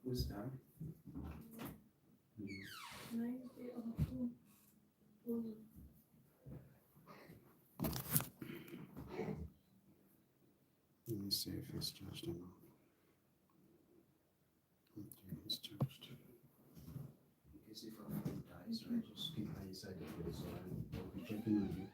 Who's that? Let me see if it's charged or not. Okay, it's charged. In case if our phone dies, right, just keep my inside the place, so I'll be checking on you.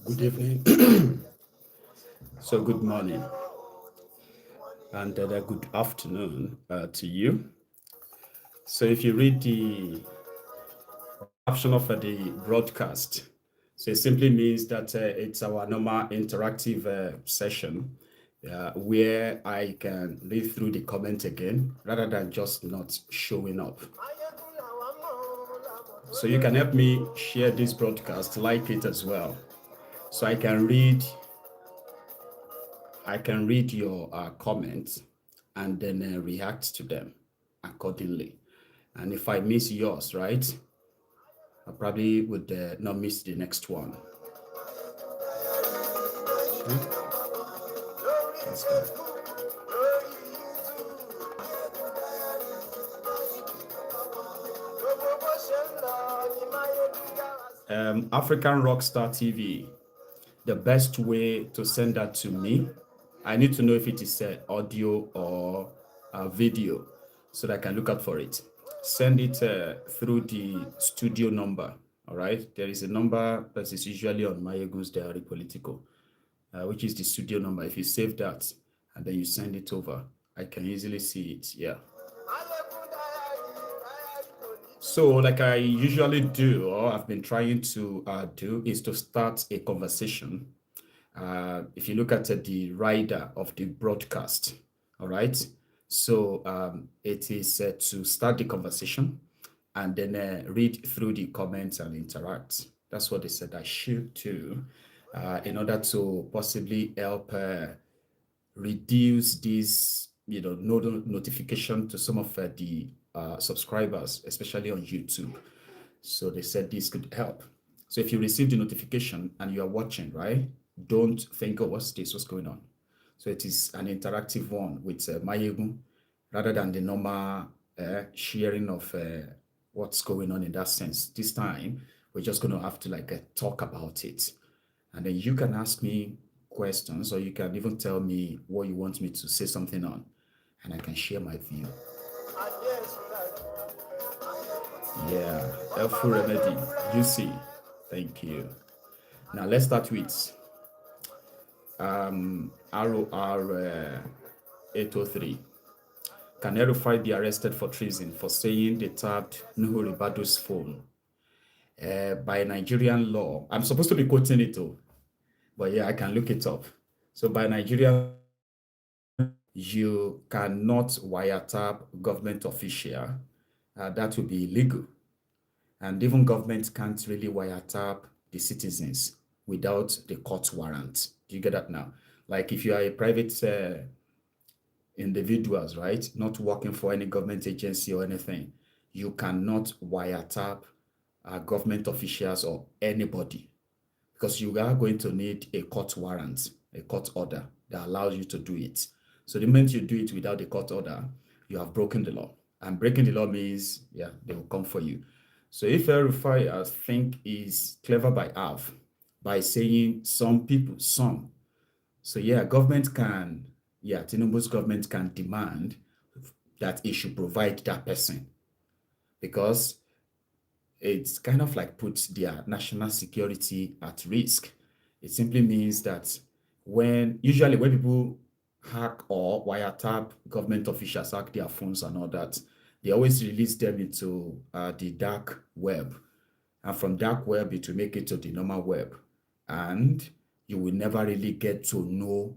Good evening. So good morning and good afternoon to you. So if you read the caption of the broadcast, so it simply means that it's our normal interactive session where I can read through the comment again rather than just not showing up. So you can help me share this broadcast, like it as well, so I can read your comments and then react to them accordingly. And if I miss yours, right, I probably would not miss the next one. That's good. African Rockstar TV. The best way to send that to me, I need to know if it is audio or video so that I can look out for it. send it through the studio number. All right, there is a number that is usually on Maiyegun's diary Politico, which is the studio number. If you save that and then you send it over, I can easily see it. Yeah. So, like I usually do, or I've been trying to do, is to start a conversation. If you look at the rider of the broadcast, all right. So it is to start the conversation and then read through the comments and interact. That's what they said I should do in order to possibly help reduce this, notification to some of the subscribers, especially on YouTube. So they said this could help. So if you receive the notification and you are watching, right, don't think, oh, what's this? What's going on? So it is an interactive one with Maiyegun rather than the normal sharing of what's going on in that sense. This time, we're just going to have to talk about it. And then you can ask me questions, or you can even tell me what you want me to say something on, and I can share my view. Yeah, helpful remedy. You see, thank you. Now let's start with ROR 803. Can Rufai be arrested for treason for saying they tapped Ribadu's phone? By Nigerian law, I'm supposed to be quoting it too, but yeah, I can look it up. So by Nigerian, you cannot wiretap government official. That would be illegal. And even government can't really wiretap the citizens without the court warrant. Do you get that now? Like if you are a private individuals, right, not working for any government agency or anything, you cannot wiretap government officials or anybody, because you are going to need a court warrant, a court order that allows you to do it. So the moment you do it without the court order, you have broken the law. And breaking the law means, yeah, they will come for you. So if Rufai, I think, is clever by half, by saying some people, some. So yeah, Tinubu's government can demand that it should provide that person, because it's kind of like puts their national security at risk. It simply means that usually when people hack or wiretap government officials, hack their phones and all that, they always release them into the dark web. And from dark web, it will make it to the normal web. And you will never really get to know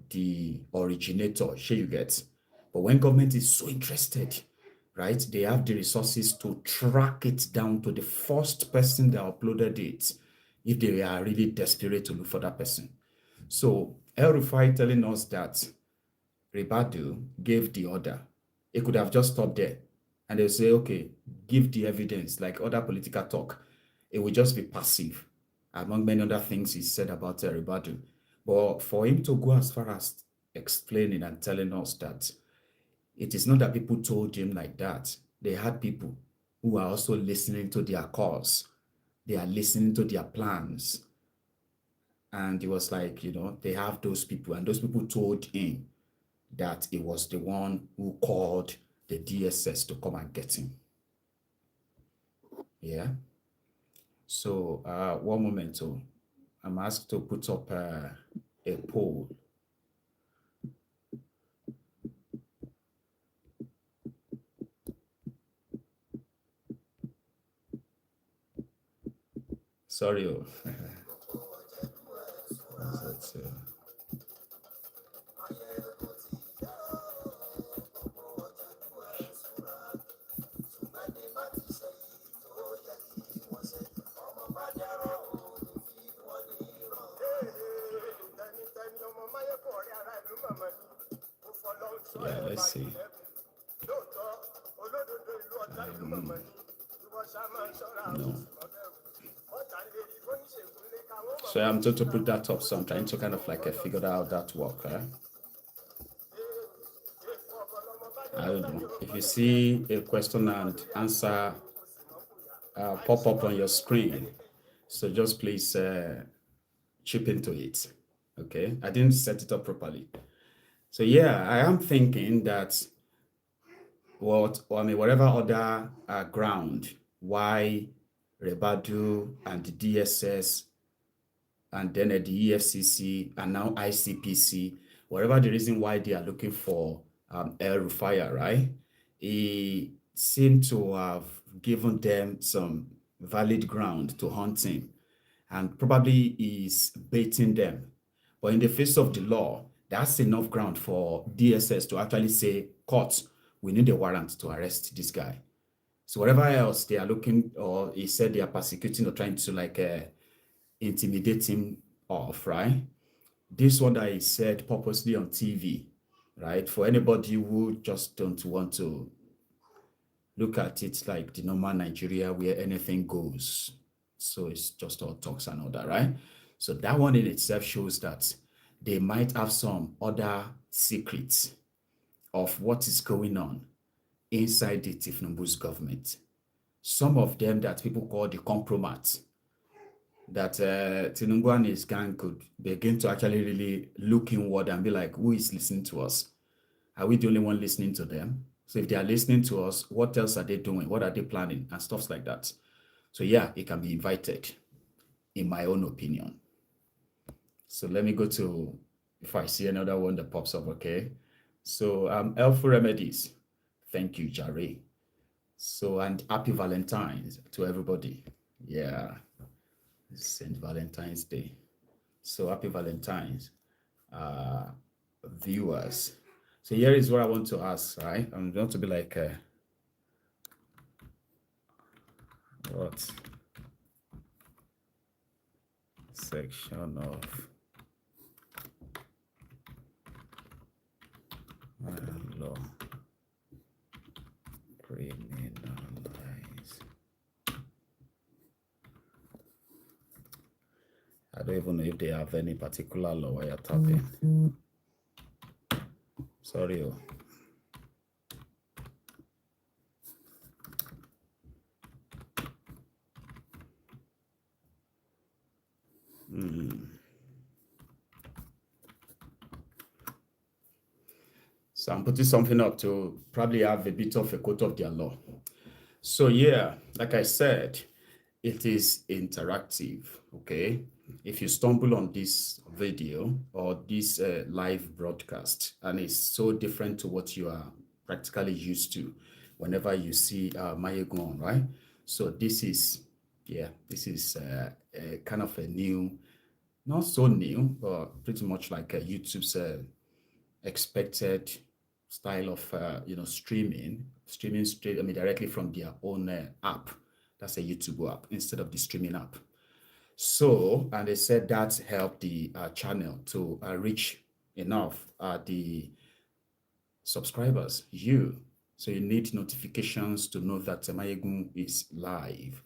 the originator, sure you get. But when government is so interested, right, they have the resources to track it down to the first person that uploaded it, if they are really desperate to look for that person. So Rufai telling us that Ribadu gave the order. It could have just stopped there and they'll say, okay, give the evidence, like other political talk. It will just be passive, among many other things he said about Ribadu. But for him to go as far as explaining and telling us that it is not that people told him like that. They had people who are also listening to their calls. They are listening to their plans. And it was like, they have those people, and those people told him that it was the one who called the DSS to come and get him. Yeah. So one moment, so I'm asked to put up a poll. Sorry. Yeah, let's see. No. So I'm going to put that up. So I'm trying to kind of figure out how that work. I don't know. If you see a question and answer pop up on your screen, so just please chip into it. Okay, I didn't set it up properly. So yeah, I am thinking that whatever other ground why Ribadu and the DSS and then the EFCC and now ICPC, whatever the reason why they are looking for El Rufai, right? He seemed to have given them some valid ground to hunt him and probably is baiting them. But in the face of the law, that's enough ground for DSS to actually say, court, we need a warrant to arrest this guy. So whatever else they are looking, or he said they are persecuting or trying to like intimidate him off, right? This one that he said purposely on TV, right? For anybody who just don't want to look at it like the normal Nigeria where anything goes. So it's just all talks and all that, right? So that one in itself shows that they might have some other secrets of what is going on inside the Tinubu's government. Some of them that people call the compromat, that Tinubu and his gang could begin to actually really look inward and be like, who is listening to us? Are we the only one listening to them? So if they are listening to us, what else are they doing? What are they planning? And stuff like that. So yeah, it can be invited, in my own opinion. So let me go to, if I see another one that pops up, okay? So Helpful Remedies. Thank you, Jare. So, and happy Valentine's to everybody. Yeah, St. Valentine's Day. So happy Valentine's, viewers. So here is what I want to ask, right? I'm going to be like, what section of law criminalize? I don't even know if they have any particular law where you're tapping. Sorry. So I'm putting something up to probably have a bit of a quote of their law. So yeah, like I said, it is interactive, okay? If you stumble on this video or this live broadcast, and it's so different to what you are practically used to whenever you see Maiyegun, right? So this is, yeah, this is a kind of a new, not so new, but pretty much like YouTube's expected style of streaming straight, directly from their own app. That's a YouTube app instead of the streaming app. So, and they said that helped the channel to reach enough the subscribers, so you need notifications to know that Maiyegun is live.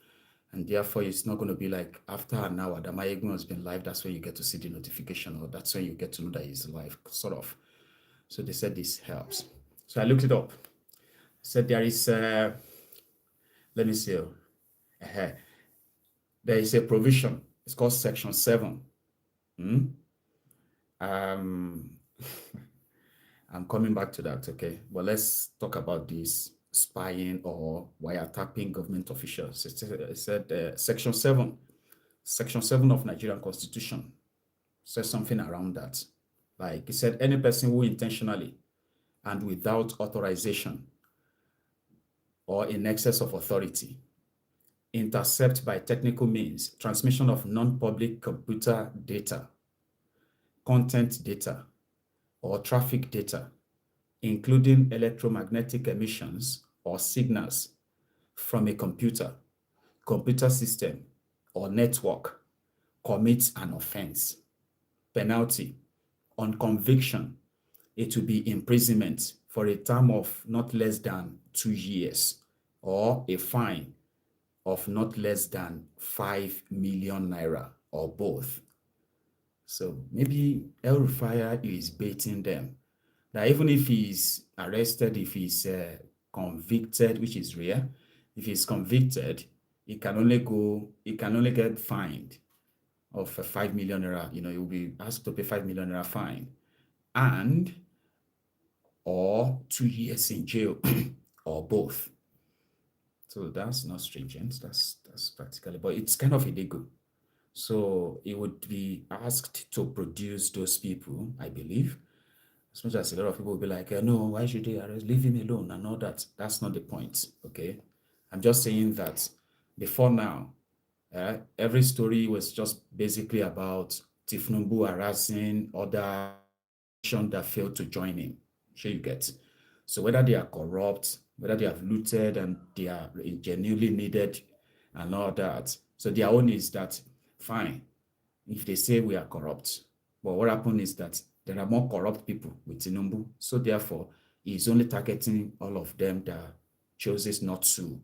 And therefore, it's not going to be like after an hour that Maiyegun has been live, that's when you get to see the notification, or that's when you get to know that he's live, sort of. So they said this helps. So I looked it up. I said there is, let me see. There is a provision. It's called Section 7. I'm coming back to that, okay? But let's talk about this spying or wiretapping government officials. It said Section 7. Section 7 of Nigerian Constitution says something around that. Like it said, any person who intentionally and without authorization or in excess of authority intercept by technical means transmission of non-public computer data, content data, or traffic data, including electromagnetic emissions or signals from a computer system, or network, commits an offense. Penalty: on conviction, it will be imprisonment for a term of not less than 2 years, or a fine of not less than 5 million naira, or both. So maybe El Rufai is baiting them. That even if he's arrested, if he's convicted, which is rare, if he's convicted, he can only get fined of 5 million naira. He will be asked to pay 5 million naira fine, and or 2 years in jail or both. So that's not stringent, that's practically, but it's kind of illegal. So it would be asked to produce those people, I believe. As much as a lot of people will be like, no, why should they arrest? Leave him alone and all that. That's not the point, okay? I'm just saying that before now, every story was just basically about Tifnumbu harassing other that failed to join him. Sure you get. So whether they are corrupt, whether they have looted and they are genuinely needed and all that. So their own is that, fine, if they say we are corrupt, but what happened is that there are more corrupt people with Tinubu. So therefore, he's only targeting all of them that chooses not to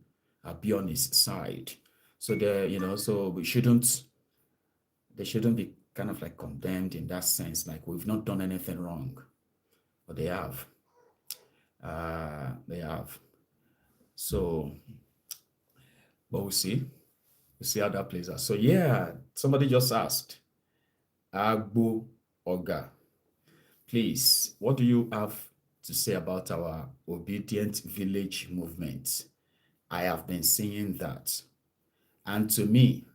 be on his side. So so they shouldn't be kind of like condemned in that sense, like we've not done anything wrong, but they have. So, but we'll see how that plays out. So yeah, somebody just asked, Agbo Oga, please, what do you have to say about our obedient village movement? I have been seeing that. And to me,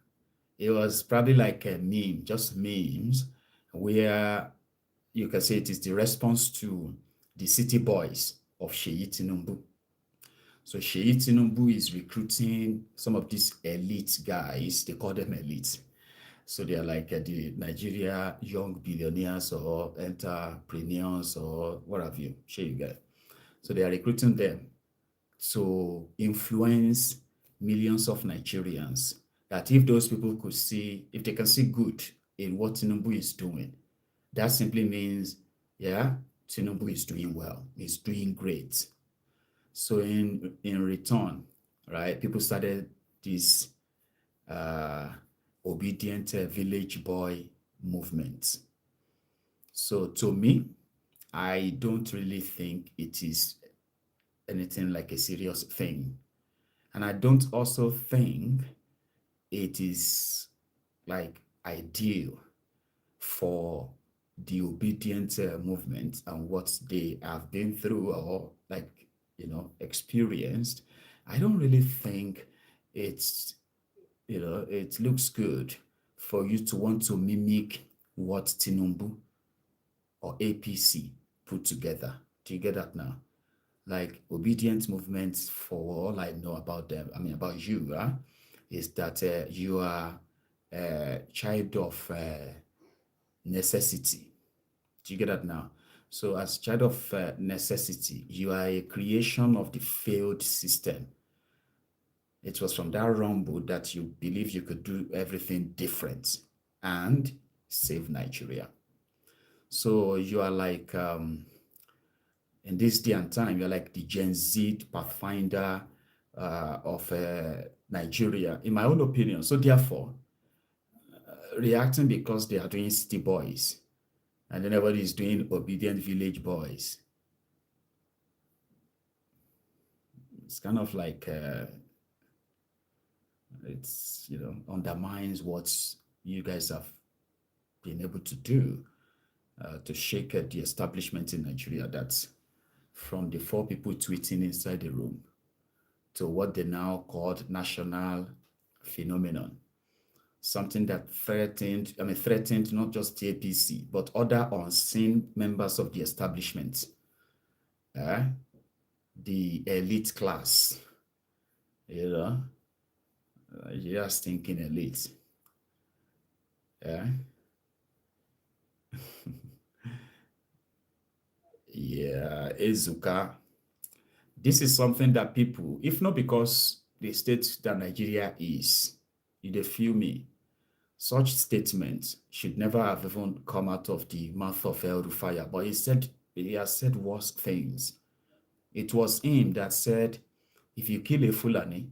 it was probably like a meme, just memes, where you can say it is the response to the city boys of Sheyi Tinubu. So Sheyi Tinubu is recruiting some of these elite guys, they call them elite. So they are like the Nigeria young billionaires or entrepreneurs or what have you, sure you get. So they are recruiting them to influence millions of Nigerians, that if those people could see, if they can see good in what Tinubu is doing, that simply means, yeah, Tinubu is doing well, he's doing great. So in return, right, people started this obedient village boy movement. So to me, I don't really think it is anything like a serious thing. And I don't also think it is like ideal for the obedient movement and what they have been through or like, experienced. I don't really think it's, it looks good for you to want to mimic what Tinubu or APC put together. Do you get that now? Like obedient movements, for all I know about them, about you, is that you are a child of necessity. Do you get that now? So as child of necessity, you are a creation of the failed system. It was from that rumble that you believe you could do everything different and save Nigeria. So you are like, in this day and time, you're like the Gen Z pathfinder of Nigeria, in my own opinion. So therefore, reacting because they are doing city boys and then everybody is doing obedient village boys, it's kind of like, it's, undermines what you guys have been able to do to shake the establishment in Nigeria. That's from the 4 people tweeting inside the room to what they now called national phenomenon. Something that threatened not just the APC, but other unseen members of the establishment, the elite class, just thinking elite. Yeah, Ezuka. This is something that people, if not because the state that Nigeria is, they feel me, such statements should never have even come out of the mouth of El Rufai, but he has said worse things. It was him that said, if you kill a Fulani,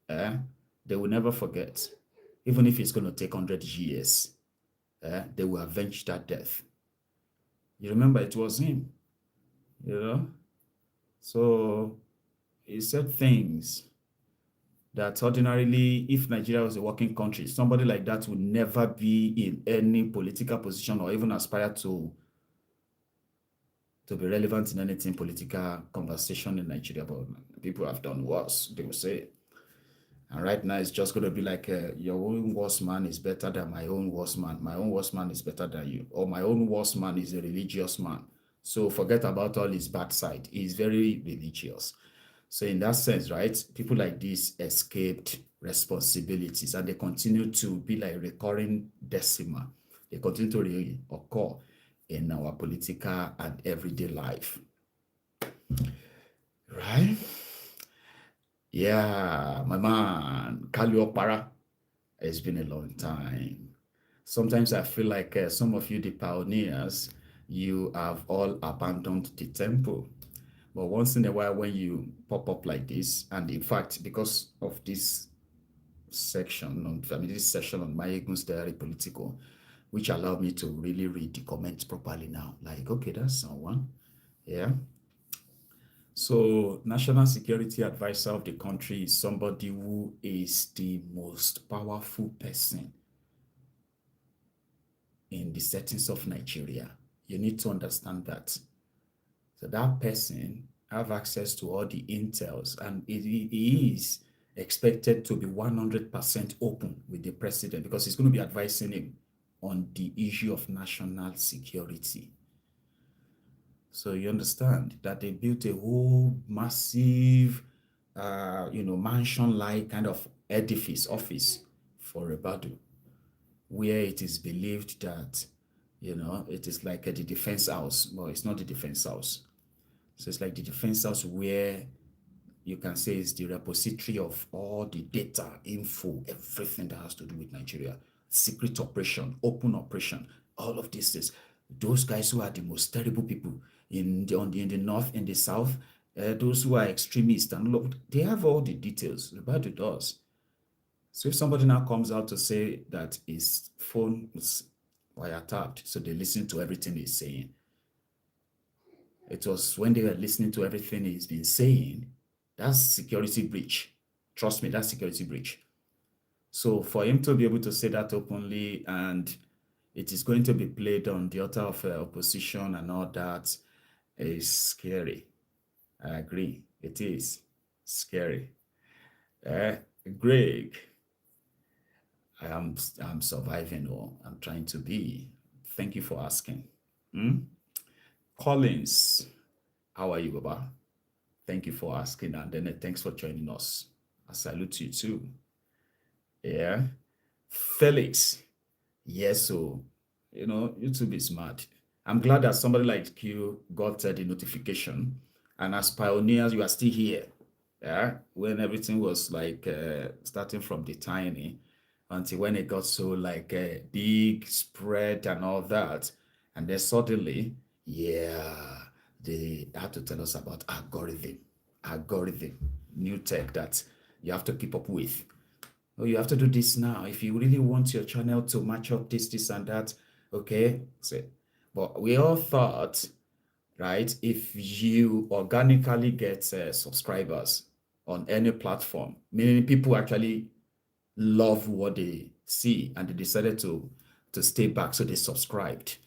they will never forget. Even if it's going to take 100 years, they will avenge that death. You remember it was him, So he said things that ordinarily, if Nigeria was a working country, somebody like that would never be in any political position or even aspire to to be relevant in anything political conversation in Nigeria, but people have done worse, they will say. And right now, it's just going to be like your own worst man is better than my own worst man. My own worst man is better than you. Or my own worst man is a religious man. So forget about all his bad side. He's very religious. So in that sense, right, people like this escaped responsibilities and they continue to be like recurring decimal. They continue to occur in our political and everyday life. Right? Yeah, my man, Kaliopara. It's been a long time. Sometimes I feel like some of you, the pioneers, you have all abandoned the temple. But once in a while, when you pop up like this, and in fact, because of this section this session on Maiyegun's diary Politico, which allowed me to really read the comments properly now. Like, okay, that's someone. Yeah. So, National Security Advisor of the country is somebody who is the most powerful person in the settings of Nigeria. You need to understand that. So that person have access to all the intels, and he is expected to be 100% open with the president because he's going to be advising him on the issue of national security. So you understand that they built a whole massive, mansion-like kind of edifice, office for Ribadu, where it is believed that, it is like the defense house. Well, it's not the defense house. So it's like the defense house where you can say it's the repository of all the data, info, everything that has to do with Nigeria. Secret operation, open operation, all of this is those guys who are the most terrible people in the north, in the south, those who are extremists, and look, they have all the details. Ribadu does. So if somebody now comes out to say that his phone was wiretapped, so they listen to everything he's saying. It was when they were listening to everything he's been saying, that's security breach. Trust me, that's security breach. So for him to be able to say that openly, and it is going to be played on the altar of opposition and all that, is scary. I agree. It is scary. Greg, I'm surviving, or I'm trying to be. Thank you for asking. Collins, how are you, Baba? Thank you for asking, and then thanks for joining us. I salute you too. Yeah. Felix, yes, so, YouTube is mad. I'm glad that somebody like you got the notification, and as pioneers, you are still here. Yeah, when everything was like starting from the tiny until when it got so like big spread and all that, and then suddenly, yeah, they had to tell us about algorithm, new tech that you have to keep up with. Oh, you have to do this now if you really want your channel to match up this and that. Okay, so, but we all thought, right, if you organically get subscribers on any platform, meaning people actually love what they see and they decided to stay back, so they subscribed.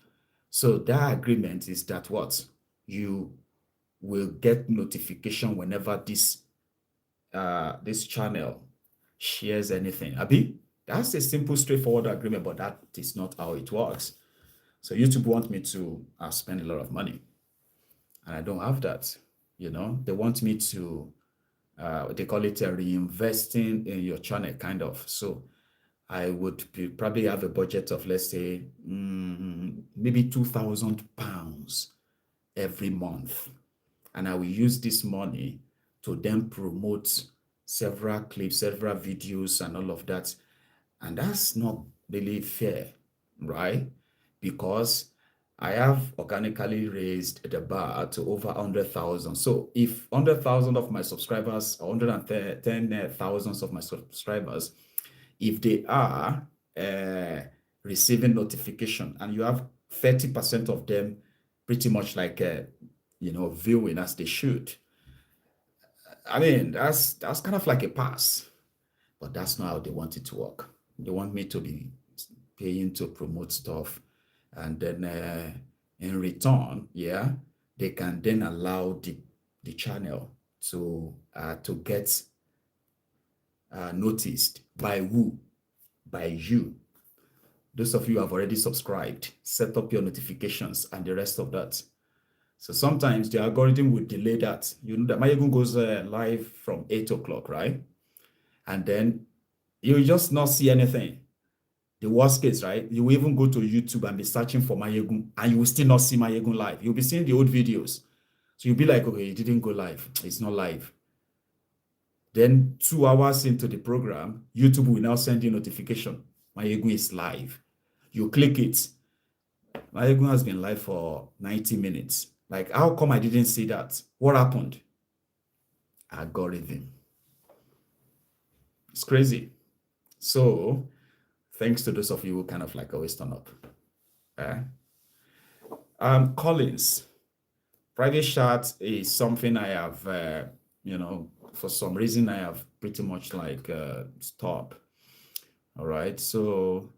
So that agreement is that what? You will get notification whenever this channel shares anything. Abi, that's a simple, straightforward agreement, but that is not how it works. So YouTube want me to spend a lot of money, and I don't have that. They want me to, they call it reinvesting in your channel, kind of. So I would probably have a budget of, let's say, maybe £2,000 every month. And I will use this money to then promote several clips, several videos, and all of that. And that's not really fair, right? Because I have organically raised the bar to over 100,000. So if 100,000 of my subscribers, 110,000 of my subscribers, if they are receiving notification, and you have 30% of them pretty much like, viewing as they should, I mean, that's kind of like a pass, but that's not how they want it to work. They want me to be paying to promote stuff, and then in return, yeah, they can then allow the channel to get noticed by who? By you. Those of you who have already subscribed, set up your notifications and the rest of that. So sometimes the algorithm will delay that. You know that Maiyegun goes live from 8 o'clock, right? And then you will just not see anything. The worst case, right? You will even go to YouTube and be searching for Maiyegun, and you will still not see Maiyegun live. You'll be seeing the old videos. So you'll be like, okay, it didn't go live. It's not live. Then 2 hours into the program, YouTube will now send you notification. Maiyegun is live. You click it. Maiyegun has been live for 90 minutes. Like, how come I didn't see that? What happened? Algorithm. It's crazy. So, thanks to those of you who kind of like always turn up. Collins. Private chat is something I have, for some reason I have pretty much like stopped. All right. So,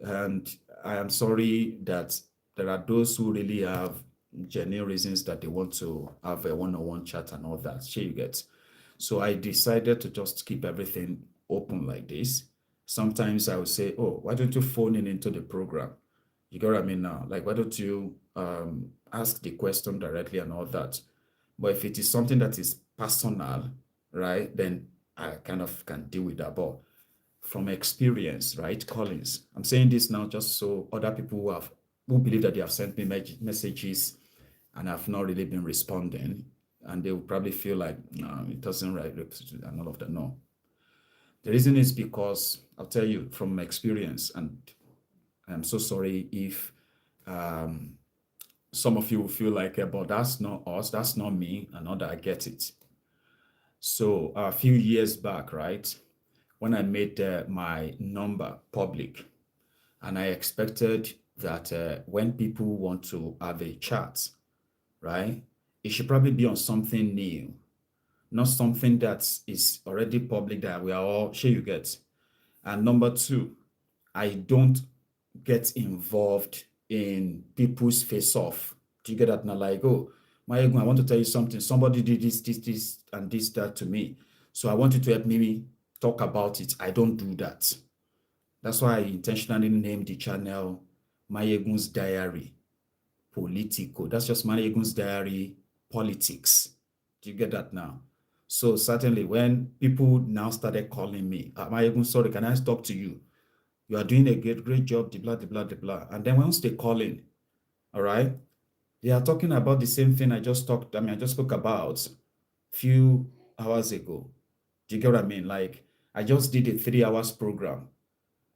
and I am sorry that there are those who really have genuine reasons that they want to have a one-on-one chat and all that. Sure, you get. So I decided to just keep everything open like this. Sometimes I would say, oh, why don't you phone in into the program? You get what I mean now? Like, why don't you ask the question directly and all that? But if it is something that is personal, right, then I kind of can deal with that. But from experience, right, Collins, I'm saying this now just so other people who believe that they have sent me messages and have not really been responding, and they will probably feel like, no, it doesn't right, and all of that. No. The reason is because I'll tell you from experience, and I'm so sorry if some of you will feel like, but that's not us, that's not me, and all that. I get it. So a few years back, right, when I made my number public, and I expected that when people want to have a chat, right, it should probably be on something new, not something that is already public that we are all sure you get. And number two, I don't get involved in people's face-off. Do you get that now? Like, oh, Maiyegun, I want to tell you something. Somebody did this, and this, that to me. So I want you to help me talk about it. I don't do that. That's why I intentionally named the channel Maiyegun's Diary Politico. That's just Maiyegun's Diary Politics. Do you get that now? So certainly when people now started calling me, Maiyegun, sorry, can I talk to you? You are doing a great job, blah, blah, blah, blah. And then once they call in, all right, they are talking about the same thing I just spoke about a few hours ago. Do you get what I mean? Like, I just did a 3 hours program,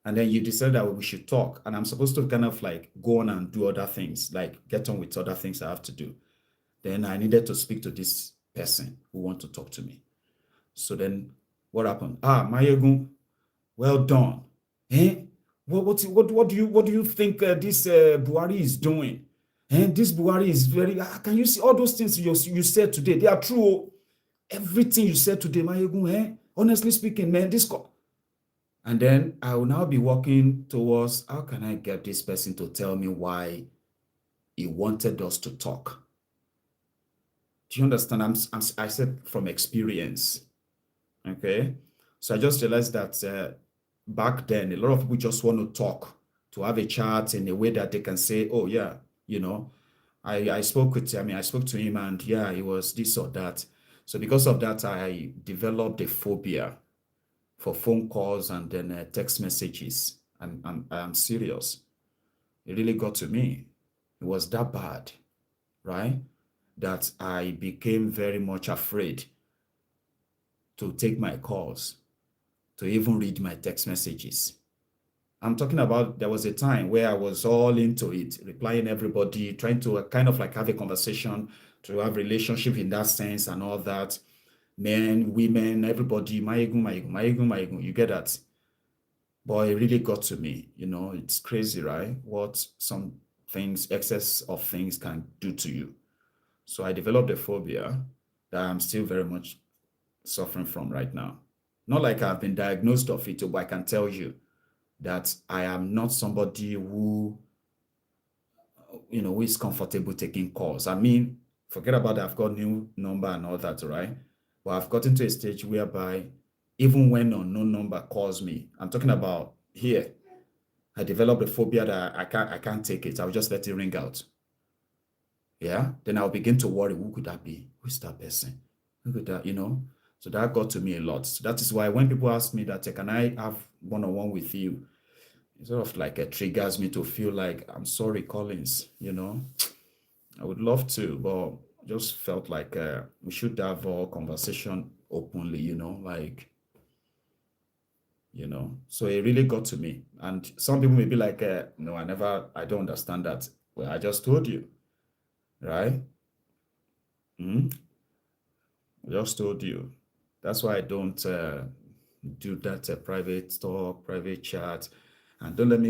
and then you decided that we should talk, and I'm supposed to kind of like go on and do other things, like get on with other things I have to do. Then I needed to speak to this person who want to talk to me. So then what happened? Maiyegun, well done. What do you think this Buhari is doing? This Buhari is very, can you see all those things you said today? They are true. Everything you said today, Maiyegun, honestly speaking, man, and then I will now be walking towards, how can I get this person to tell me why he wanted us to talk? Do you understand? I said from experience, okay? So I just realized that back then, a lot of people just want to talk, to have a chat in a way that they can say, oh yeah, I spoke to him and yeah, it was this or that. So because of that, I developed a phobia for phone calls and then text messages. And I'm serious. It really got to me. It was that bad, right? That I became very much afraid to take my calls, to even read my text messages. I'm talking about, there was a time where I was all into it, replying everybody, trying to kind of like have a conversation, to have relationship in that sense and all that. Men, women, everybody, Maiyegun, you get that? But it really got to me, it's crazy, right? What some things, excess of things can do to you. So I developed a phobia that I'm still very much suffering from right now. Not like I've been diagnosed of it, but I can tell you that I am not somebody who is comfortable taking calls. I mean, Forget about that. I've got new number and all that, right? But I've gotten to a stage whereby even when unknown number calls me, I'm talking about here, I developed a phobia that I can't take it. I'll just let it ring out. Yeah. Then I'll begin to worry, who could that be? Who's that person? Who could that, So that got to me a lot. So that is why when people ask me that, can I have one-on-one with you? It sort of like it triggers me to feel like, I'm sorry, Collins, I would love to, but just felt like we should have our conversation openly, So it really got to me. And some people may be like, no, I don't understand that. Well, I just told you, right? I just told you. That's why I don't do that private talk, private chat. And don't let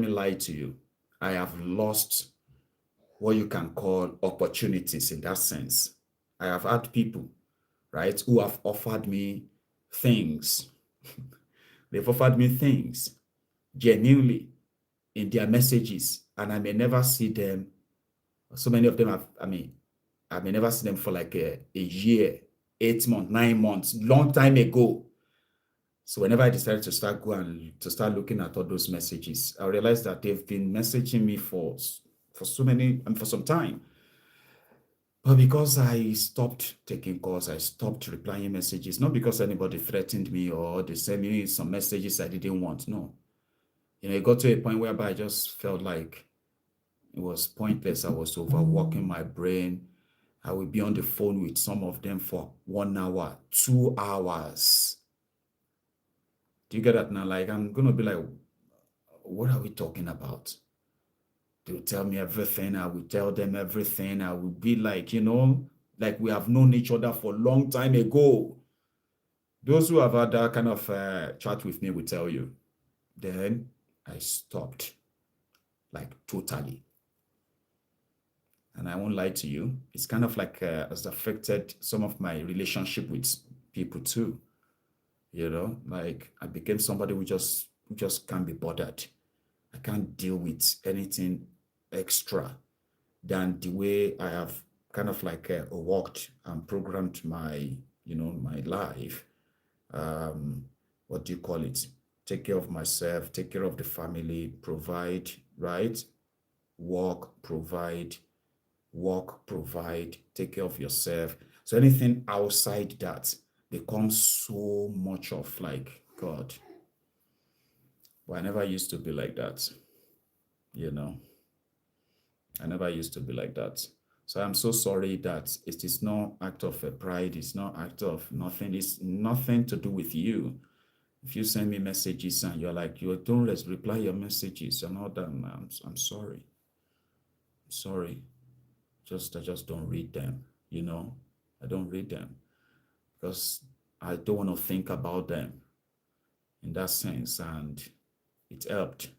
me lie to you. I have lost what you can call opportunities in that sense. I have had people, right, who have offered me things. They've offered me things genuinely in their messages, and I may never see them. So many of them I may never see them for like a year, 8 months, 9 months, long time ago. So whenever I decided to start looking at all those messages, I realized that they've been messaging me for some time. But because I stopped taking calls, I stopped replying messages, not because anybody threatened me or they sent me some messages I didn't want. No. It got to a point whereby I just felt like it was pointless. I was overworking my brain. I would be on the phone with some of them for 1 hour, 2 hours. Do you get that now? Like, I'm going to be like, what are we talking about? They will tell me everything. I will tell them everything. I will be like, like we have known each other for a long time ago. Those who have had that kind of chat with me will tell you. Then I stopped, like totally. And I won't lie to you. It's kind of like has affected some of my relationship with people too. Like I became somebody who just can't be bothered. I can't deal with anything extra than the way I have kind of like worked and programmed my, my life. What do you call it? Take care of myself, take care of the family, provide, right? Work, provide, take care of yourself. So anything outside that becomes so much of like, God. But I never used to be like that, I never used to be like that. So I'm so sorry that it is not act of pride. It's not act of nothing. It's nothing to do with you. If you send me messages and you're like, you don't reply your messages and all that, I'm sorry. I'm sorry. I just don't read them, I don't read them because I don't want to think about them in that sense. And it helped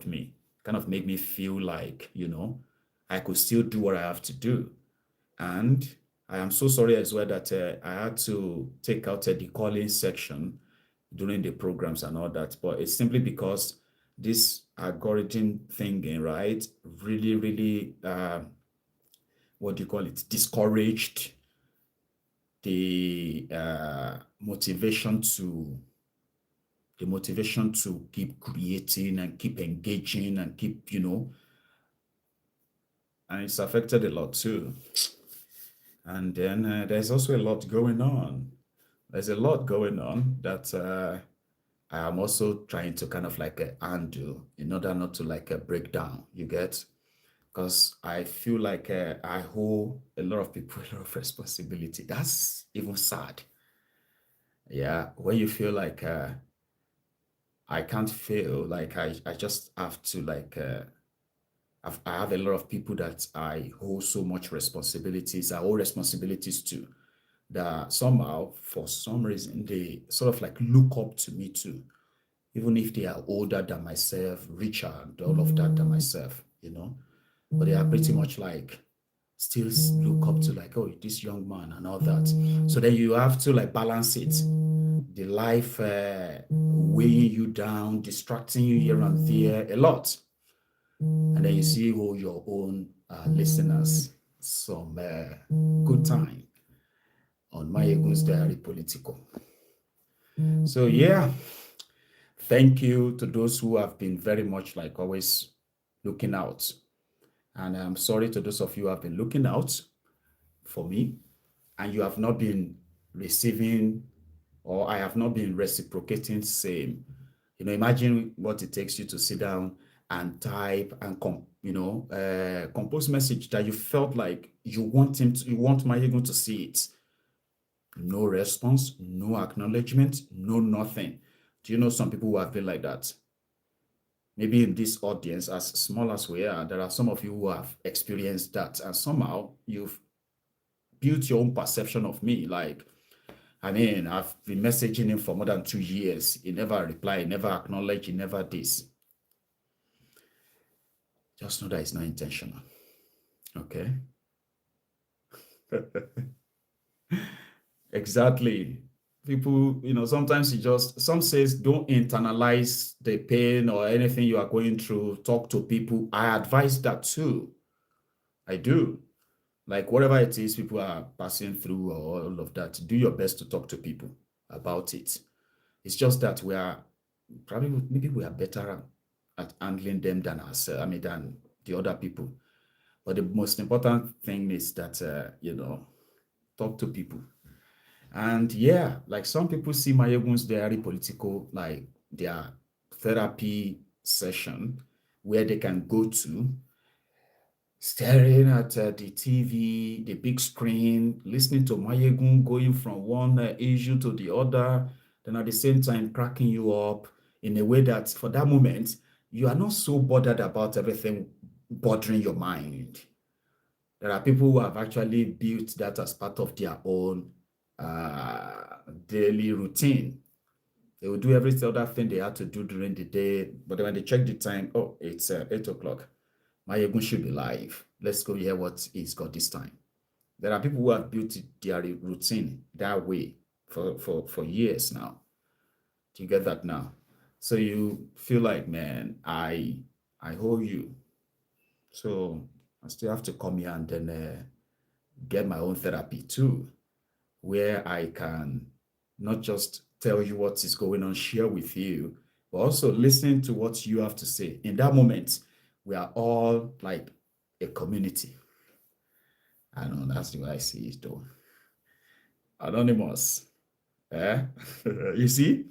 me, kind of made me feel like, I could still do what I have to do. And I am so sorry as well that I had to take out the calling section during the programs and all that. But it's simply because this algorithm thinking, right, really, really, what do you call it, discouraged the motivation to keep creating and keep engaging and keep, and it's affected a lot too. And then there's also a lot going on. There's a lot going on that I am also trying to kind of like undo in order not to like break down, you get? Because I feel like I owe a lot of people a lot of responsibility. That's even sad. Yeah, when you feel like I can't feel like I just have to like I have a lot of people that I owe so much responsibilities. I owe responsibilities to that somehow, for some reason, they sort of like look up to me too, even if they are older than myself, richer and all of that than myself, But they are pretty much like still look up to like, oh, this young man and all that. So then you have to like balance it. The life weighing you down, distracting you here and there a lot. And then you see all your own listeners, some good time on Maiyegun's Diary Politico. So yeah, thank you to those who have been very much like always looking out. And I'm sorry to those of you who have been looking out for me and you have not been receiving, or I have not been reciprocating same. Imagine what it takes you to sit down and type and compose message that you felt like you want Maiyegun to see it. No response, no acknowledgement, no nothing. Do you know some people who have been like that? Maybe in this audience, as small as we are, there are some of you who have experienced that, and somehow you've built your own perception of me. Like, I've been messaging him for more than 2 years. He never replied, he never acknowledged, he never this. Just know that it's not intentional. Okay? Exactly. People, sometimes some says don't internalize the pain or anything you are going through. Talk to people. I advise that too. I do. Like whatever it is people are passing through or all of that, do your best to talk to people about it. It's just that maybe we are better at handling them than ourselves, than the other people. But the most important thing is that, talk to people. And yeah, like some people see Maiyegun's Diary Politico like their therapy session where they can go to, staring at the TV, the big screen, listening to Maiyegun going from one issue to the other, then at the same time cracking you up in a way that for that moment, you are not so bothered about everything bothering your mind. There are people who have actually built that as part of their own daily routine. They will do every other thing they had to do during the day, but when they check the time, oh, it's 8 o'clock. Maiyegun should be live. Let's go hear what he's got this time. There are people who have built their routine that way for years now. Do you get that now? So you feel like, man, I owe you. So I still have to come here and then get my own therapy too, where I can not just tell you what is going on, share with you, but also listen to what you have to say. In that moment, we are all like a community. I know that's the way I see it though. Anonymous. You see?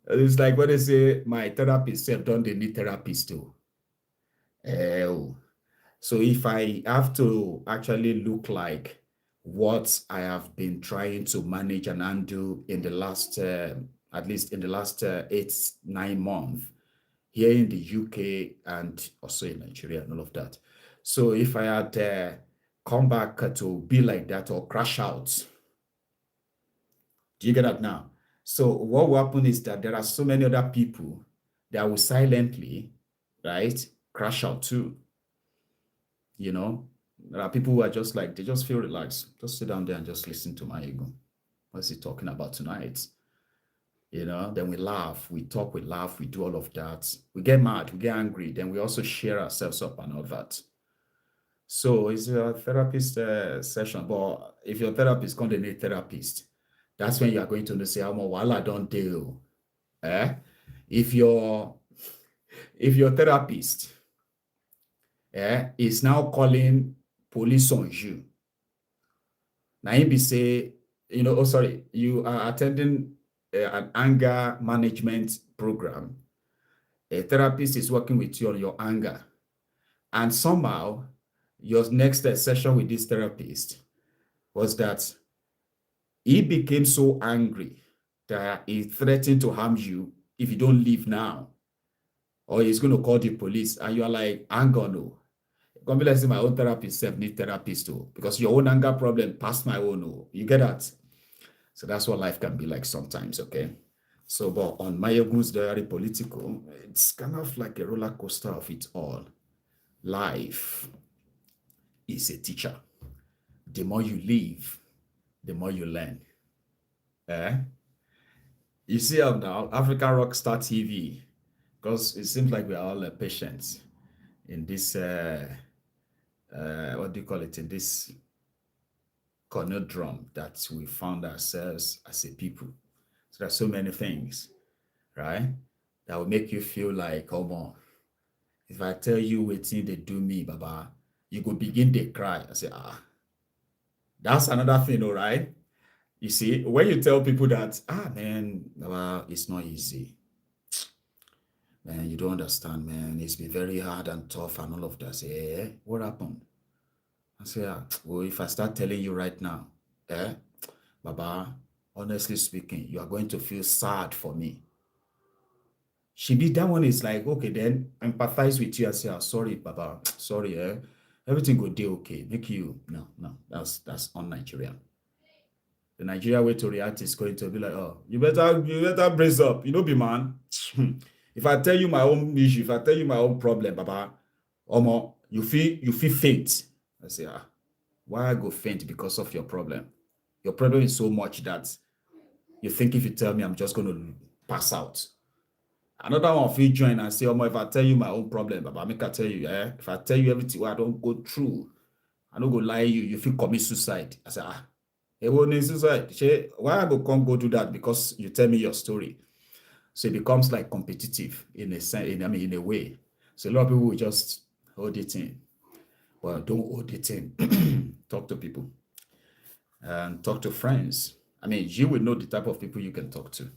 It's like when they say my therapist said, don't they need therapists too? So if I have to actually look like what I have been trying to manage and undo in the last, at least in the last 8-9 months here in the UK and also in Nigeria and all of that. So if I had come back to be like that or crash out, do you get that now? So what will happen is that there are so many other people that will silently, right, crash out too. There are people who are just like, they just feel relaxed. Just sit down there and just listen to Maiyegun. What's he talking about tonight? Then we laugh, we talk, we laugh, we do all of that. We get mad, we get angry. Then we also share ourselves up and all that. So it's a therapist session. But if your therapist can't need therapist, that's when you are going to say, how much while I don't deal. If your therapist is now calling police on you. Now he be say, you are attending an anger management program. A therapist is working with you on your anger. And somehow, your next session with this therapist was that he became so angry that he threatened to harm you if you don't leave now. Or he's going to call the police. And you are like, hang on, no. Come be like say my own therapist need therapist too, because your own anger problem past my own. Oh, you get that? So that's what life can be like sometimes, okay? So, but on Maiyegun's Diary Politico, it's kind of like a roller coaster of it all. Life is a teacher. The more you live, the more you learn. You see how now African Rockstar TV, because it seems like we are all patients in this what do you call it, in this conundrum that we found ourselves as a people. So there's so many things, right, that will make you feel like, come on, if I tell you what thing they do me, Baba, you go begin to cry. I say, that's another thing, all right? You see, when you tell people that, man, Baba, it's not easy. Man, you don't understand, man. It's been very hard and tough and all of that. I say, what happened? I say, well, if I start telling you right now, Baba, honestly speaking, you are going to feel sad for me. That one is like, okay, then empathize with you and say, sorry, Baba, sorry, everything go do okay. Make you, no, that's un-Nigerian. The Nigerian way to react is going to be like, oh, you better brace up. You know, be man. If I tell you my own issue, if I tell you my own problem, Baba, Omo, you feel faint. I say, why I go faint because of your problem? Your problem is so much that you think if you tell me, I'm just going to pass out. Another one, if you join and say, Omo, if I tell you my own problem, Baba, make I tell you, if I tell you everything I don't go through, I don't go lie you feel commit suicide. I say, it won't need suicide. Why I go do that? Because you tell me your story. So it becomes like competitive in a way. So a lot of people will just hold it in. Well, don't hold it in. Talk to people and talk to friends. I mean, you will know the type of people you can talk to,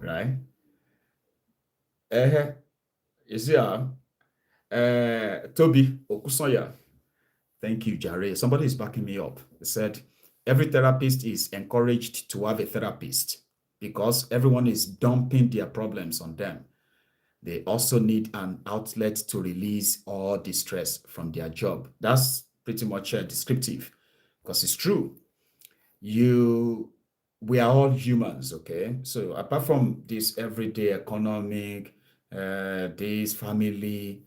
right? You see, Toby Okusoya. Thank you, Jare. Somebody is backing me up. They said, every therapist is encouraged to have a therapist because everyone is dumping their problems on them. They also need an outlet to release all the stress from their job. That's pretty much descriptive because it's true. We are all humans, okay? So apart from this everyday economic, this family,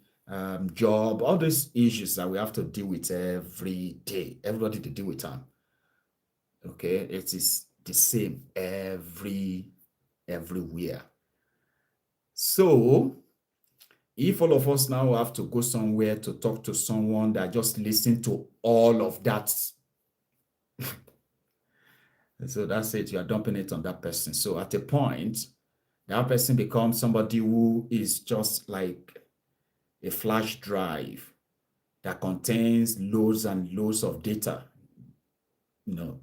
job, all these issues that we have to deal with every day, everybody to deal with them. Okay, it is the same everywhere. So if all of us now have to go somewhere to talk to someone that just listen to all of that, so that's it, you are dumping it on that person. So at a point, that person becomes somebody who is just like a flash drive that contains loads and loads of data,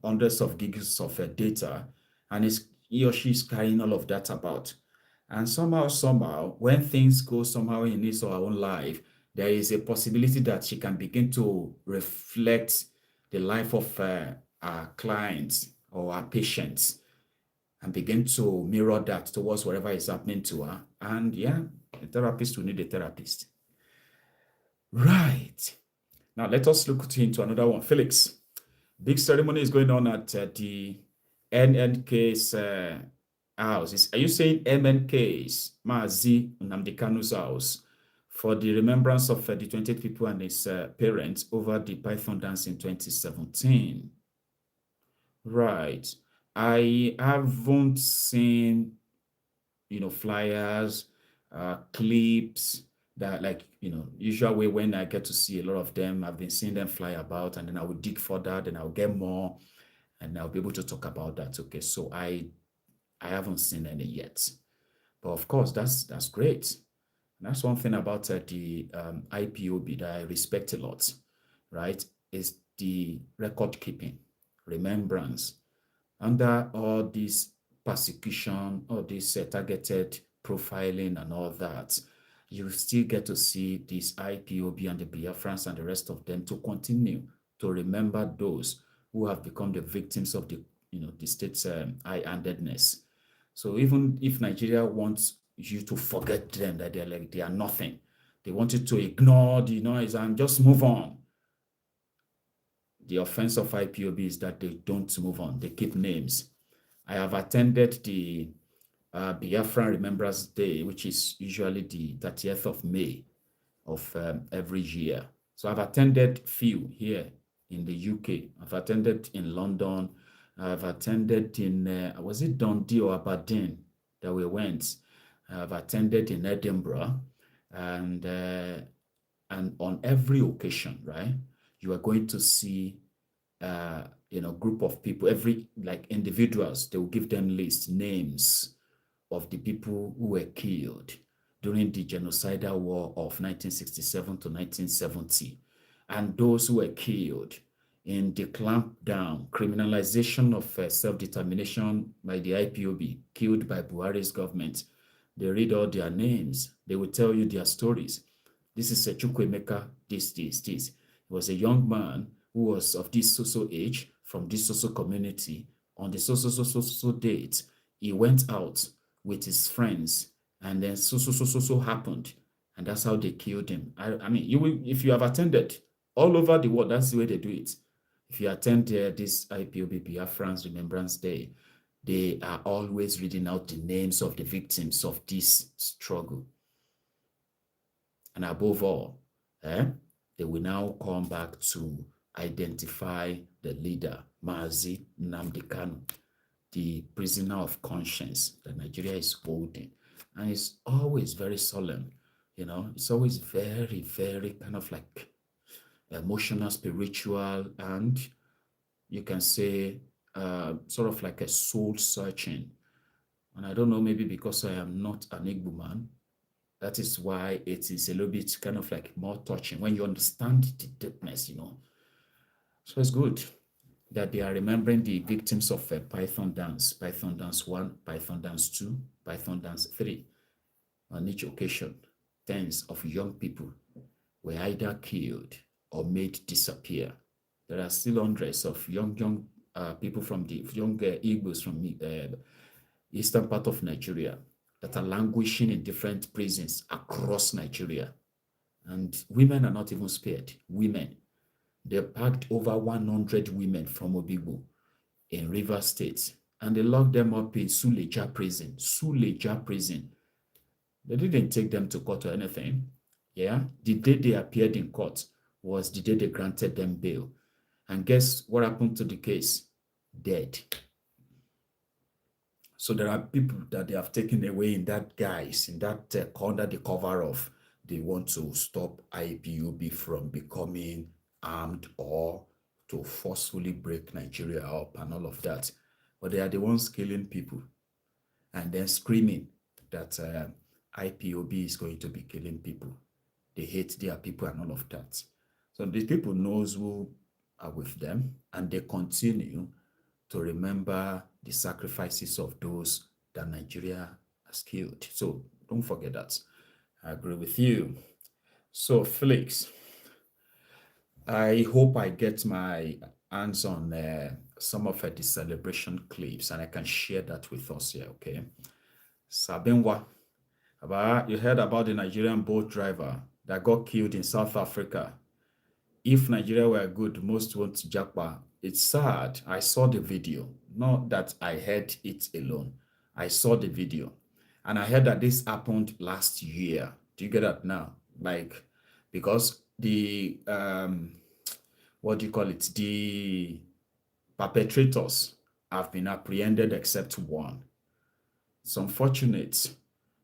hundreds of gigs of data, and he or she is carrying all of that about. And somehow, when things go somehow in his or her own life, there is a possibility that she can begin to reflect the life of our clients or our patients and begin to mirror that towards whatever is happening to her. And yeah, a therapist will need a therapist. Right. Now, let us look into another one. Felix, big ceremony is going on at the NNK's house. Are you saying MNK's, Mazi Nnamdi Kanu's house, for the remembrance of the 28 people and his parents over the Python dance in 2017? Right. I haven't seen, flyers, clips that, like, usually when I get to see a lot of them, I've been seeing them fly about, and then I will dig further, then I'll get more, and I'll be able to talk about that. Okay, so I haven't seen any yet, but of course that's great. And that's one thing about the IPOB that I respect a lot, right? Is the record keeping, remembrance. Under all this persecution, all this targeted profiling and all that, you still get to see this IPOB and the Biafrans and the rest of them to continue to remember those who have become the victims of the state's high-handedness. So even if Nigeria wants you to forget them, that they are nothing, they want you to ignore the noise and just move on. The offense of IPOB is that they don't move on. They keep names. I have attended the Biafran Remembrance Day, which is usually the 30th of May of every year. So I've attended few here in the UK. I've attended in London. I've attended in, was it Dundee or Aberdeen that we went? I've attended in Edinburgh. And on every occasion, right, you are going to see group of people, every like individuals, they will give them lists, names of the people who were killed during the genocidal war of 1967 to 1970, and those who were killed in the clampdown, criminalization of self-determination by the IPOB, killed by Buhari's government. They read all their names. They will tell you their stories. This is Chukwemeka, this. He was a young man who was of this social age, from this social community. On the so date, he went out with his friends, and then so happened, and that's how they killed him. I mean, you will, if you have attended all over the world, that's the way they do it. If you attend this IPOB Biafran's Remembrance Day, they are always reading out the names of the victims of this struggle. And above all, they will now come back to identify the leader, Mazi Nnamdi Kanu, the prisoner of conscience that Nigeria is holding. And it's always very solemn, it's always very, very kind of like emotional, spiritual, and you can say sort of like a soul searching. And I don't know, maybe because I am not an Igbo man, that is why it is a little bit kind of like more touching when you understand the deepness, So it's good that they are remembering the victims of Python Dance 1, Python Dance 2, Python Dance 3. On each occasion, tens of young people were either killed or made disappear. There are still hundreds of young people from the young Igbos from the eastern part of Nigeria that are languishing in different prisons across Nigeria. And women are not even spared. Women. They packed over 100 women from Obigbo in Rivers State, and they locked them up in Suleja prison. Suleja prison. They didn't take them to court or anything. Yeah. The day they appeared in court was the day they granted them bail. And guess what happened to the case? Dead. So there are people that they have taken away in that guise, in that under the cover of they want to stop IPOB from becoming armed or to forcefully break Nigeria up and all of that. But they are the ones killing people and then screaming that IPOB is going to be killing people. They hate their people and all of that. So these people knows who are with them, and they continue to remember the sacrifices of those that Nigeria has killed. So don't forget that. I agree with you. So Felix, I hope I get my hands on some of the celebration clips and I can share that with us here, okay? Sabenwa, you heard about the Nigerian boat driver that got killed in South Africa. If Nigeria were good, most want to Japa. It's sad. I saw the video. Not that I heard it alone. I saw the video. And I heard that this happened last year. Do you get that now? Like, because the, what do you call it? The perpetrators have been apprehended except one. It's unfortunate.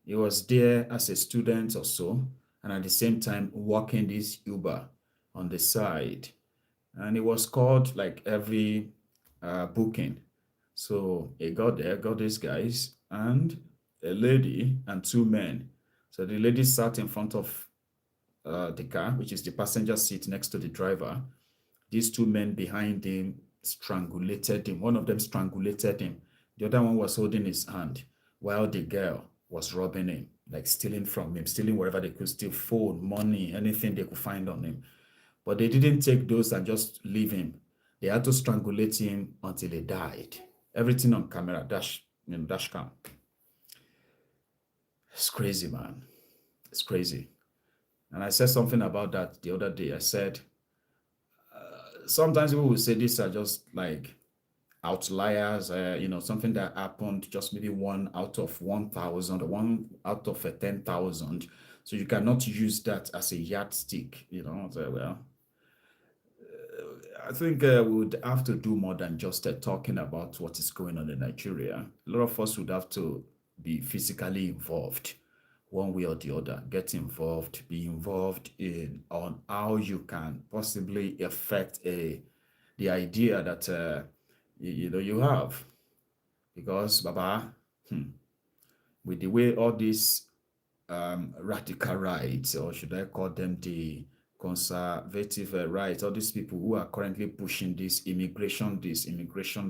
He was there as a student or so, and at the same time working this Uber on the side. And it was called like every booking. So he got there, got these guys, and a lady and two men. So the lady sat in front of the car, which is the passenger seat next to the driver. These two men behind him strangulated him. One of them strangulated him. The other one was holding his hand while the girl was robbing him, like stealing from him, stealing wherever they could steal, phone, money, anything they could find on him. But they didn't take those and just leave him. They had to strangulate him until he died. Everything on camera, dash cam. It's crazy, man. It's crazy. And I said something about that the other day. I said, sometimes people will say these are just like outliers, something that happened just maybe 1 out of 1,000 or 1 out of 10,000. So you cannot use that as a yardstick, So, well, I think we would have to do more than just talking about what is going on in Nigeria. A lot of us would have to be physically involved. one way or the other. Get involved, be involved in on how you can possibly affect the idea that you have. Because Baba, with the way all these radical rights, or should I call them the conservative rights, all these people who are currently pushing this immigration,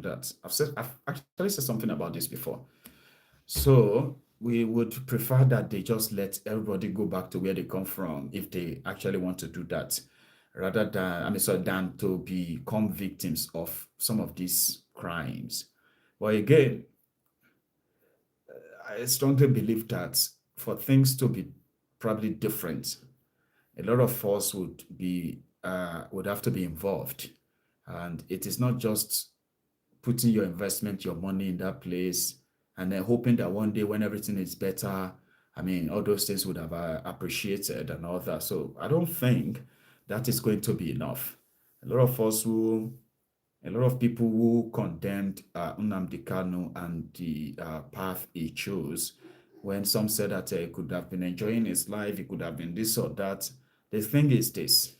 that. I've actually said something about this before. So we would prefer that they just let everybody go back to where they come from if they actually want to do that, rather than to become victims of some of these crimes. But again, I strongly believe that for things to be probably different, a lot of us would have to be involved, and it is not just putting your investment, your money in that place, and then hoping that one day when everything is better, all those things would have appreciated and all that. So I don't think that is going to be enough. A lot of people who condemned Nnamdi Kanu and the path he chose, when some said that he could have been enjoying his life, he could have been this or that. The thing is this: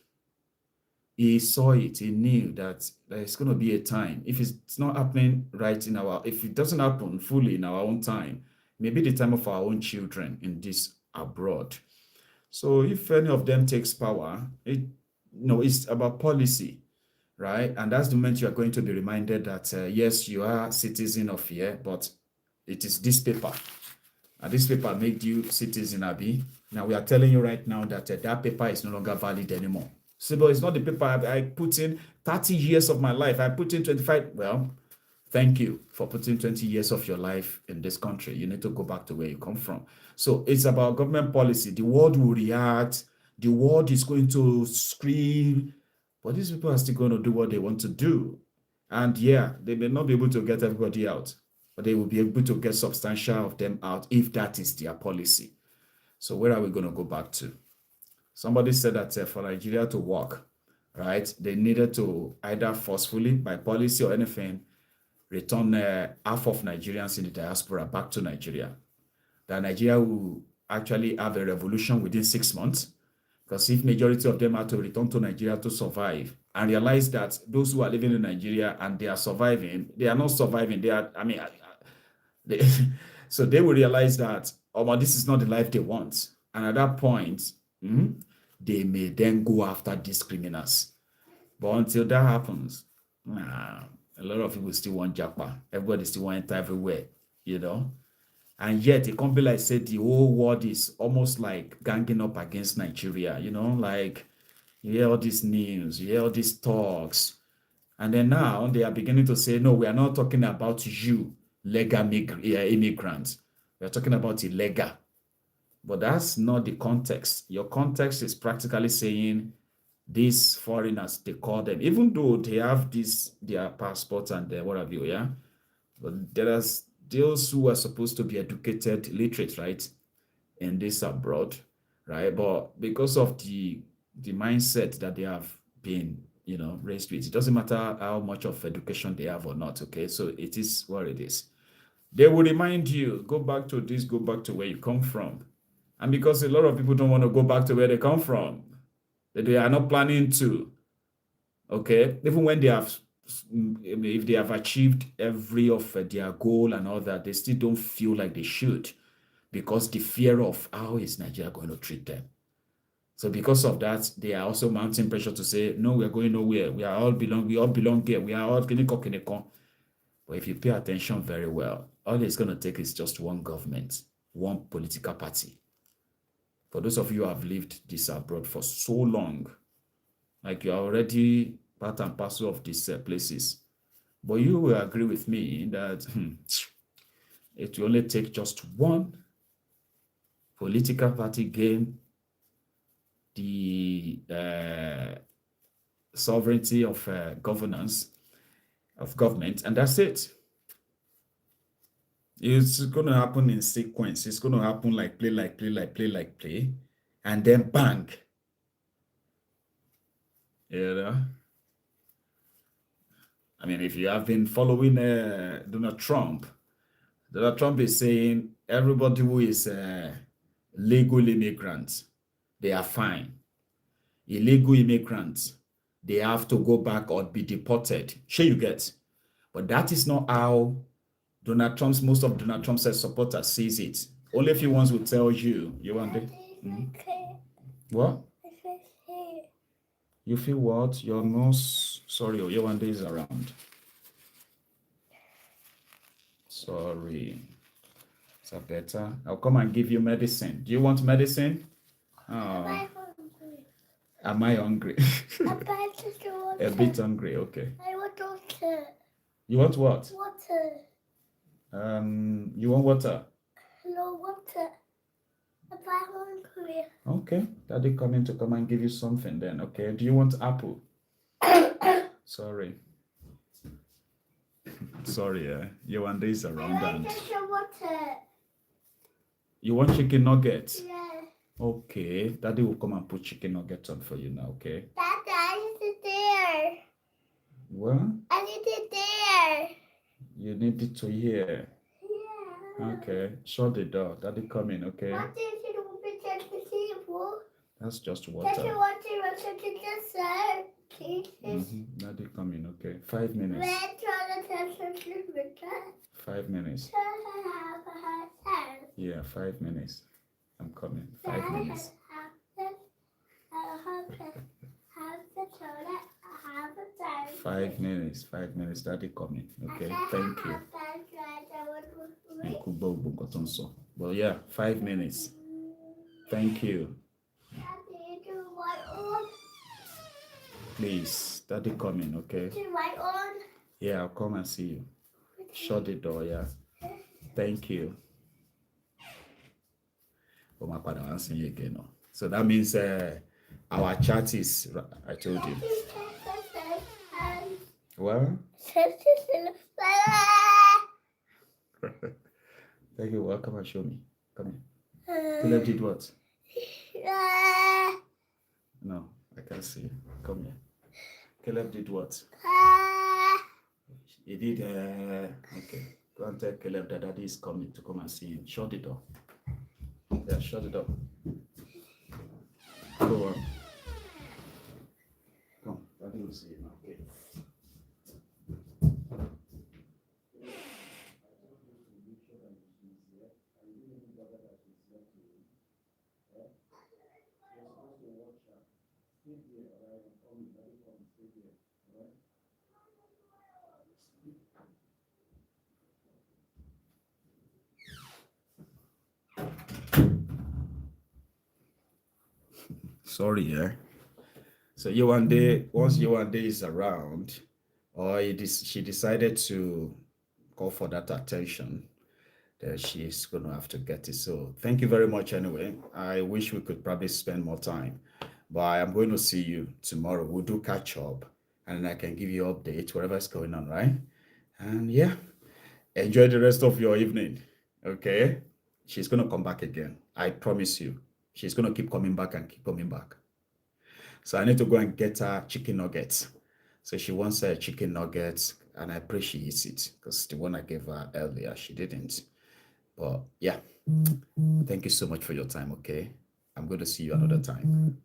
he saw it, he knew that there's going to be a time. If it's not happening right if it doesn't happen fully in our own time, maybe the time of our own children in this abroad. So if any of them takes power, it's about policy, right? And that's the moment you are going to be reminded that, yes, you are a citizen of here, but it is this paper. And this paper made you citizen, Abi. Now we are telling you right now that that paper is no longer valid anymore. So, but it's not the paper I put in 30 years of my life. I put in 25. Well, thank you for putting 20 years of your life in this country. You need to go back to where you come from. So it's about government policy. The world will react. The world is going to scream. But these people are still going to do what they want to do. And yeah, they may not be able to get everybody out, but they will be able to get substantial of them out if that is their policy. So where are we going to go back to? Somebody said that for Nigeria to work, right, they needed to either forcefully, by policy or anything, return half of Nigerians in the diaspora back to Nigeria. That Nigeria will actually have a revolution within 6 months. Because if majority of them are to return to Nigeria to survive and realize that those who are living in Nigeria and they are surviving, they are not surviving. They are, so they will realize that, this is not the life they want. And at that point, they may then go after these criminals. But until that happens, a lot of people still want japa. Everybody still want enter everywhere, And yet, it can't be like said the whole world is almost like ganging up against Nigeria, like you hear all these news, you hear all these talks. And then now they are beginning to say, no, we are not talking about you, legal immigrants. We are talking about illegal. But that's not the context. Your context is practically saying these foreigners, they call them, even though they have their passports and what have you, yeah? But there are those who are supposed to be educated, literate, right, in this abroad, right? But because of the mindset that they have been, raised with, it doesn't matter how much of education they have or not, okay? So it is what it is. They will remind you, go back to this, go back to where you come from. And because a lot of people don't want to go back to where they come from, they are not planning to, okay? Even when they have, if they have achieved every of their goal and all that, they still don't feel like they should, because the fear of how is Nigeria going to treat them. So because of that, they are also mounting pressure to say, no, we are going nowhere. We all belong here. We are all kiniko. But if you pay attention very well, all it's going to take is just one government, one political party. For those of you who have lived this abroad for so long, like you are already part and parcel of these places, but you will agree with me that it will only take just one political party gain the sovereignty of governance, of government, and that's it. It's going to happen in sequence. It's going to happen like play, and then bang. If you have been following Donald Trump is saying everybody who is legal immigrants, they are fine. Illegal immigrants, they have to go back or be deported. Sure, you get. But that is not how most of Donald Trump's supporters sees it. Only a few ones will tell you, you want it? What? You feel what? Your nose, sorry, your one day is around. Sorry. Is that better? I'll come and give you medicine. Do you want medicine? Oh. Am I hungry? A bit hungry, okay. I want water. You want what? Water. You want water? No water. I'm hungry. Okay, Daddy coming to come and give you something then, okay? Do you want apple? Sorry. Sorry, your one day is around and... water. You want chicken nuggets? Yeah. Okay, Daddy will come and put chicken nuggets on for you now, okay? Daddy, I need it there. What? I need it there. You need it to hear. Yeah. Okay, shut the door. Daddy coming, okay? What if you don't be just the table? That's just water. Just water to just serve. Daddy coming, okay? 5 minutes. 5 minutes. Yeah, 5 minutes. I'm coming. 5 minutes. 5 minutes. 5 minutes. Daddy coming. Okay. Thank you. Well, yeah, 5 minutes. Thank you. Please, Daddy coming. Okay. Yeah, I'll come and see you. Shut the door. Yeah. Thank you. Oh, my father answering you again. No. So that means our chat is. I told you. Well. Thank you. Well, come and show me. Come here. Caleb did what? No, I can't see. Come here. Caleb did what? He did. Okay. Go and tell Caleb that Daddy is coming to come and see him. Shut the door. Yeah, shut the door. Go on. Come, Daddy will see you now. Okay. Sorry, yeah. So Yewande, once Yewande is around, or she decided to call for that attention, then she's going to have to get it. So thank you very much anyway. I wish we could probably spend more time, but I'm going to see you tomorrow. We'll do catch up and I can give you updates, whatever's going on, right? And yeah, enjoy the rest of your evening, okay? She's going to come back again. I promise you. She's going to keep coming back and keep coming back. So I need to go and get her chicken nuggets. So she wants her chicken nuggets, and I pray she eats it, because the one I gave her earlier, she didn't. But yeah, thank you so much for your time, okay? I'm going to see you another time.